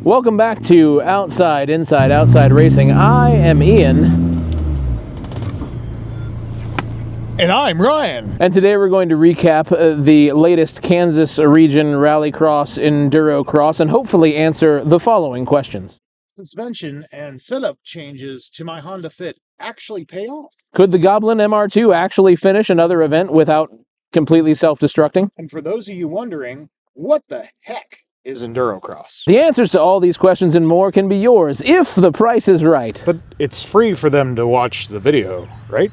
Welcome back to Outside, Inside, Outside Racing. I am Ian. And I'm Ryan. And today we're going to recap the latest Kansas Region Rallycross Endurocross and hopefully answer the following questions. Suspension and setup changes to my Honda Fit actually pay off? Could the Goblin MR2 actually finish another event without completely self-destructing? And for those of you wondering, what the heck is Endurocross? The answers to all these questions and more can be yours if the price is right. But it's free for them to watch the video, right?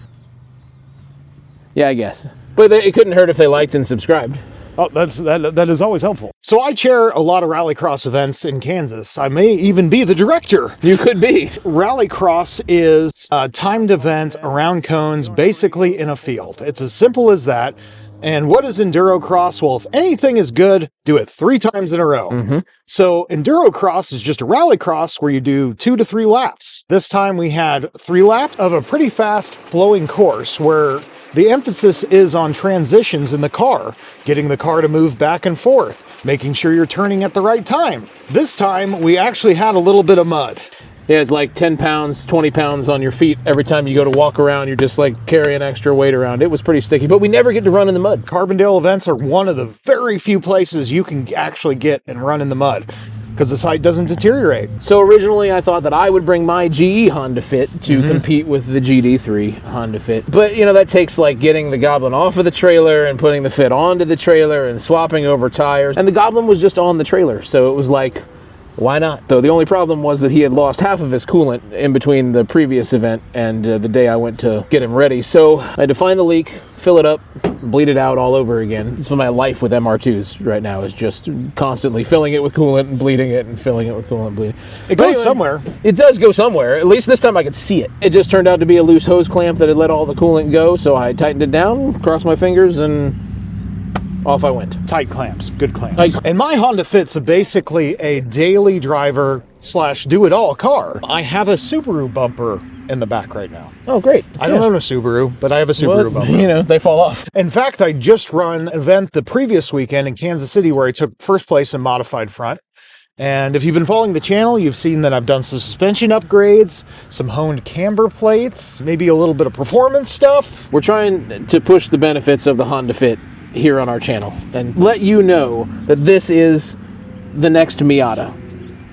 Yeah, I guess. But it couldn't hurt if they liked and subscribed. Oh, that is always helpful. So I chair a lot of rallycross events in Kansas. I may even be the director. You could be. Rallycross is a timed event around cones, basically in a field. It's as simple as that. And what is Endurocross? Well, if anything is good, do it 3 times in a row. So Endurocross is just a rallycross where you do 2 to 3 laps. This time we had 3 laps of a pretty fast flowing course where the emphasis is on transitions in the car, getting the car to move back and forth, making sure you're turning at the right time. This time we actually had a little bit of mud. Yeah, it's like 10 pounds, 20 pounds on your feet. Every time you go to walk around, you're just like carrying extra weight around. It was pretty sticky, but we never get to run in the mud. Carbondale events are one of the very few places you can actually get and run in the mud because the site doesn't deteriorate. So originally I thought that I would bring my GE Honda Fit to compete with the GD3 Honda Fit. But, you know, that takes like getting the Goblin off of the trailer and putting the Fit onto the trailer and swapping over tires. And the Goblin was just on the trailer, so it was like, why not? Though the only problem was that he had lost half of his coolant in between the previous event and the day I went to get him ready. So I had to find the leak, fill it up, bleed it out all over again. This is my life with MR2s right now, is just constantly filling it with coolant and bleeding it and filling it with coolant and bleeding. It goes somewhere. It does go somewhere. At least this time I could see it. It just turned out to be a loose hose clamp that had let all the coolant go, so I tightened it down, crossed my fingers, and off I went. Tight clamps, good clamps. And my Honda Fit's basically a daily driver / do-it-all car. I have a Subaru bumper in the back right now. Oh, great. I don't own a Subaru, but I have a Subaru bumper. You know, they fall off. In fact, I just run an event the previous weekend in Kansas City where I took first place in modified front. And if you've been following the channel, you've seen that I've done some suspension upgrades, some honed camber plates, maybe a little bit of performance stuff. We're trying to push the benefits of the Honda Fit here on our channel and let you know that this is the next Miata.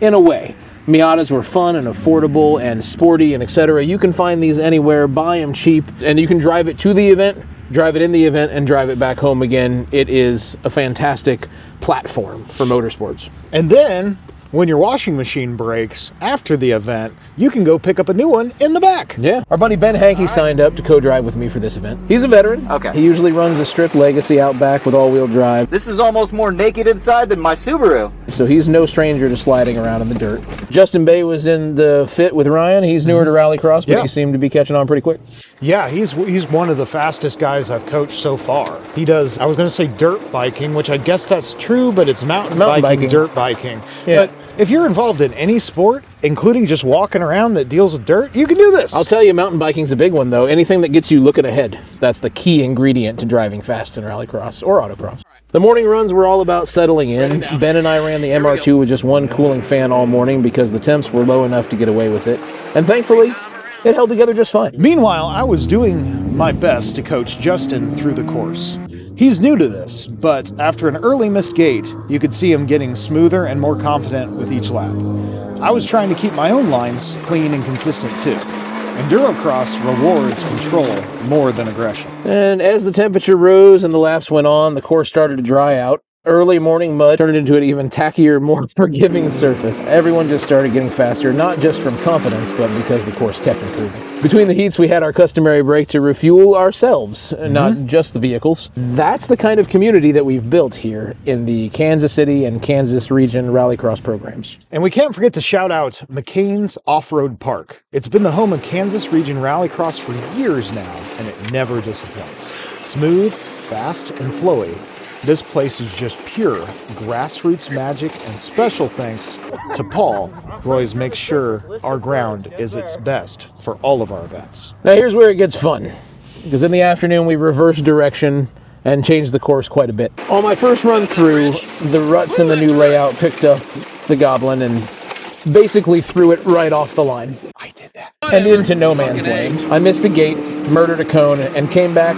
In a way, Miatas were fun and affordable and sporty and etc. You can find these anywhere, buy them cheap, and you can drive it to the event, drive it in the event, and drive it back home again. It is a fantastic platform for motorsports. And then when your washing machine breaks after the event, you can go pick up a new one in the back. Yeah. Our buddy Ben Hankey signed up to co-drive with me for this event. He's a veteran. Okay. He usually runs a strict Legacy out back with all-wheel drive. This is almost more naked inside than my Subaru. So he's no stranger to sliding around in the dirt. Justin Bay was in the Fit with Ryan. He's newer to Rallycross, but he seemed to be catching on pretty quick. Yeah, he's one of the fastest guys I've coached so far. He does, I was going to say dirt biking, which I guess that's true, but it's mountain biking, dirt biking. Yeah. But if you're involved in any sport, including just walking around that deals with dirt, you can do this. I'll tell you, mountain biking's a big one, though. Anything that gets you looking ahead, that's the key ingredient to driving fast in Rallycross or autocross. The morning runs were all about settling in. Ben and I ran the MR2 with just one cooling fan all morning because the temps were low enough to get away with it. And thankfully, it held together just fine. Meanwhile, I was doing my best to coach Justin through the course. He's new to this, but after an early missed gate, you could see him getting smoother and more confident with each lap. I was trying to keep my own lines clean and consistent too. Endurocross rewards control more than aggression. And as the temperature rose and the laps went on, the course started to dry out. Early morning mud turned into an even tackier, more forgiving surface. Everyone just started getting faster, not just from confidence, but because the course kept improving. Between the heats, we had our customary break to refuel ourselves, not just the vehicles. That's the kind of community that we've built here in the Kansas City and Kansas Region Rallycross programs. And we can't forget to shout out Mcain's Off-Road Park. It's been the home of Kansas Region Rallycross for years now, and it never disappoints. Smooth, fast, and flowy. This place is just pure grassroots magic, and special thanks to Paul, who always makes sure our ground is its best for all of our events. Now here's where it gets fun, because in the afternoon we reversed direction and changed the course quite a bit. On my first run through, the ruts in the new layout picked up the Goblin and basically threw it right off the line. I did that. And into no man's land. I missed a gate, murdered a cone, and came back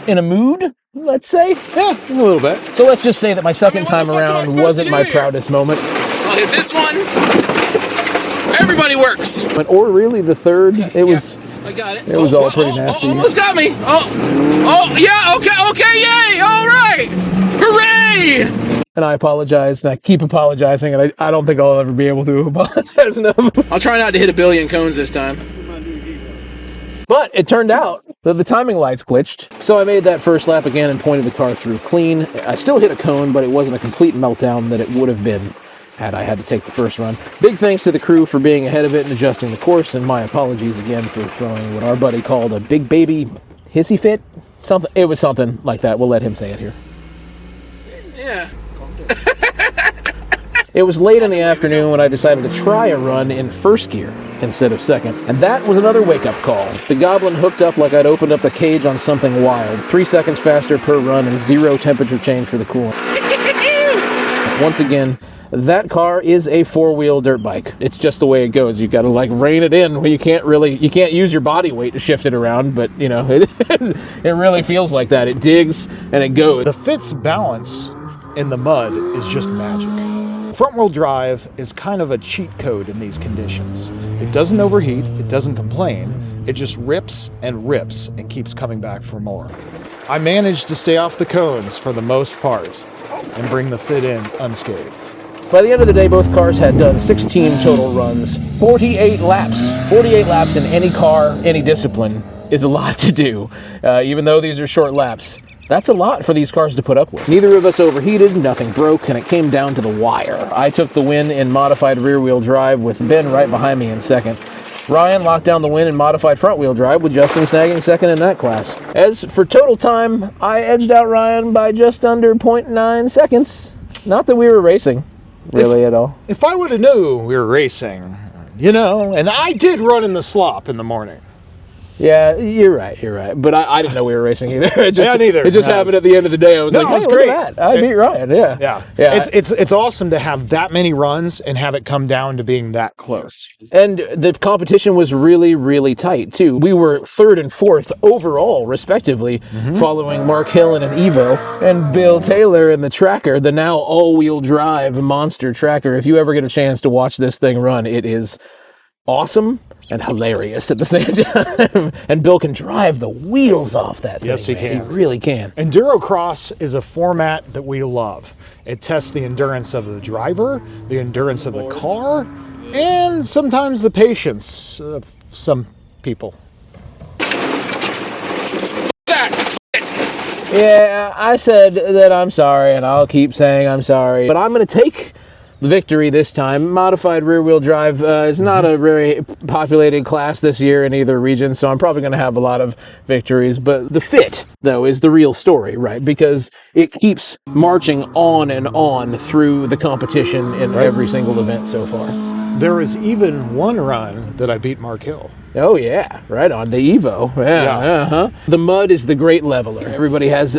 in a mood, let's say. Yeah, a little bit. So let's just say that my second time around wasn't my proudest moment. I'll hit this one. Everybody works. Or really the third, it was... I got it. It was all pretty nasty. Almost got me. Oh, yeah, okay, yay, all right. Hooray! And I apologize, and I keep apologizing, and I don't think I'll ever be able to apologize enough. I'll try not to hit a billion cones this time. But it turned out that the timing lights glitched, so I made that first lap again and pointed the car through clean. I still hit a cone, but it wasn't a complete meltdown that it would have been had I had to take the first run. Big thanks to the crew for being ahead of it and adjusting the course, and my apologies again for throwing what our buddy called a big baby hissy fit. Something. It was something like that. We'll let him say it here. Yeah. It was late in the afternoon when I decided to try a run in first gear instead of second, and that was another wake-up call. The Goblin hooked up like I'd opened up the cage on something wild. 3 seconds faster per run and 0 temperature change for the coolant. Once again, that car is a 4-wheel dirt bike. It's just the way it goes. You got to like rein it in where you can't use your body weight to shift it around, but you know, it really feels like that. It digs and it goes. The Fit's balance in the mud is just magic. Front-wheel drive is kind of a cheat code in these conditions. It doesn't overheat, it doesn't complain, it just rips and keeps coming back for more. I managed to stay off the cones for the most part and bring the Fit in unscathed. By the end of the day, both cars had done 16 total runs, 48 laps. 48 laps in any car, any discipline, is a lot to do, even though these are short laps. That's a lot for these cars to put up with. Neither of us overheated, nothing broke, and it came down to the wire. I took the win in modified rear-wheel drive with Ben right behind me in second. Ryan locked down the win in modified front-wheel drive with Justin snagging second in that class. As for total time, I edged out Ryan by just under 0.9 seconds. Not that we were racing, really, at all. If I would have knew we were racing, you know, and I did run in the slop in the morning. Yeah, you're right. But I didn't know we were racing either. Yeah, neither. It just happened at the end of the day. I was like, it was hey, great. Look at that. I beat Ryan, yeah. It's awesome to have that many runs and have it come down to being that close. And the competition was really, really tight, too. We were 3rd and 4th overall, respectively, following Mark Hill in an Evo and Bill Taylor in the Tracker, the now all-wheel drive monster Tracker. If you ever get a chance to watch this thing run, it is awesome and hilarious at the same time. And Bill can drive the wheels off that thing. Yes, he man. can. He really can. Endurocross is a format that we love. It tests the endurance of the driver, the endurance of the car, and sometimes the patience of some people. Yeah, I said that I'm sorry, and I'll keep saying I'm sorry. But I'm going to take the victory this time. Modified rear-wheel drive is not a very populated class this year in either region, so I'm probably going to have a lot of victories. But the Fit, though, is the real story, right? Because it keeps marching on and on through the competition in every single event so far. There was even one run that I beat Mark Hill. Oh, yeah, right on. The Evo. Yeah. The mud is the great leveler. Everybody has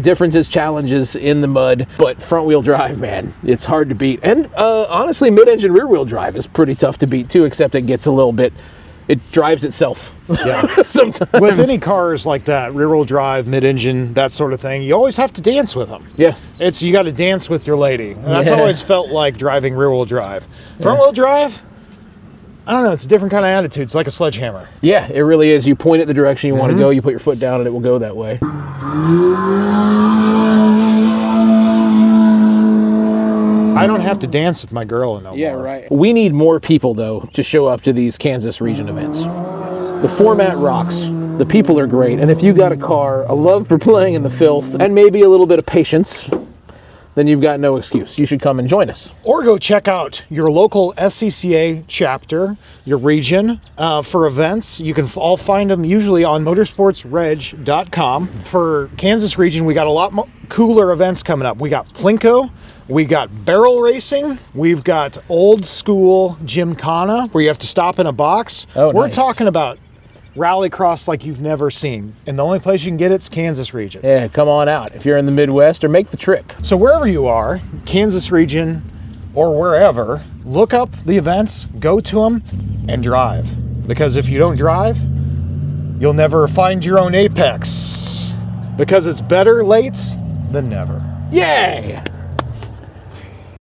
differences, challenges in the mud, but front-wheel drive, man, it's hard to beat. And honestly, mid-engine rear-wheel drive is pretty tough to beat, too, except it gets a little bit... It drives itself. Yeah. Sometimes. With any cars like that, rear-wheel drive, mid-engine, that sort of thing, you always have to dance with them. Yeah. You got to dance with your lady. And that's always felt like driving rear-wheel drive. Front-wheel drive, I don't know, it's a different kind of attitude. It's like a sledgehammer. Yeah, it really is. You point it the direction you want to go, you put your foot down, and it will go that way. I don't have to dance with my girl no more. Yeah, right. We need more people, though, to show up to these Kansas Region events. The format rocks. The people are great. And if you got a car, a love for playing in the filth, and maybe a little bit of patience, then you've got no excuse. You should come and join us. Or go check out your local SCCA chapter, your region, for events. You can all find them usually on motorsportsreg.com. For Kansas Region, we got a lot more cooler events coming up. We got Plinko, we got barrel racing, we've got old school gymkhana, where you have to stop in a box. Oh, We're nice. talking about rallycross like you've never seen. And the only place you can get it's Kansas Region. Yeah, come on out if you're in the Midwest, or make the trip. So wherever you are, Kansas Region or wherever, look up the events, go to them, and drive. Because if you don't drive, you'll never find your own apex. Because it's better late than never. Yay!